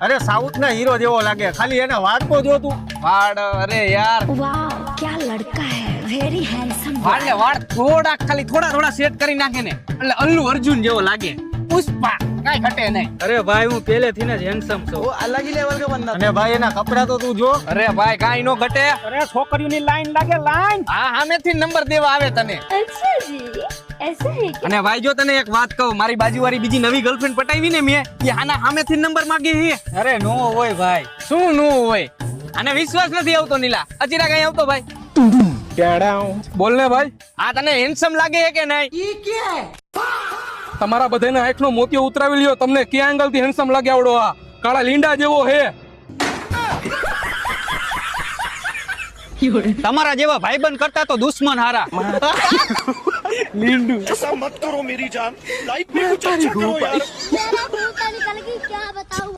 અરે સાઉથ ના હીરો જેવો લાગે, ખાલી એને વાળ તો જો તું. વાળ અરે યાર, वाह क्या लड़का है, वेरी हैंडसम। વાળ ને વાળ થોડા ખાલી થોડા સેટ કરી નાખે ને એટલે અલ્લુ અર્જુન જેવો લાગે. પુષ્પા કાઈ ઘટે નહીં. અરે ભાઈ હું પહેલેથી જ હેન્ડસમ છું. वो अलग ही लेवल का बंदा અને ભાઈ એના કપડા તો તું જો. અરે ભાઈ કાઈ નો ઘટે. અરે છોકરીઓની લાઈન લાગે લાઈન. હા સામેથી નંબર દેવા આવે તને. अच्छा जी ऐसा है क्या? અને ભાઈ જો તને એક વાત કહું, મારી બાજુવાળી બીજી નવી ગર્લફ્રેન્ડ પટાવી ને મેં, એ આના સામેથી નંબર માંગે છે. અરે નો હોય ભાઈ. શું નું હોય? આને વિશ્વાસ નથી આવતો નીલા. અચીરા કઈ આવતો ભાઈ? બોલ ને ભાઈ. આ તને હેન્ડસમ લાગે છે કે નહીં? તમારા બધાના આંખનો મોતિયો ઉતરાવી લ્યો, તમને કયા એંગલ થી હેન્ડસમ લાગે આવડો? આ કાળા લીંડા જેવો હે. તમારા જેવા ભાઈબંધ કરતા તો દુશ્મન હારા. ऐसा मत करो मेरी जान, लाइफ में कुछ अच्छा करो यार। निकल गई क्या बताऊं।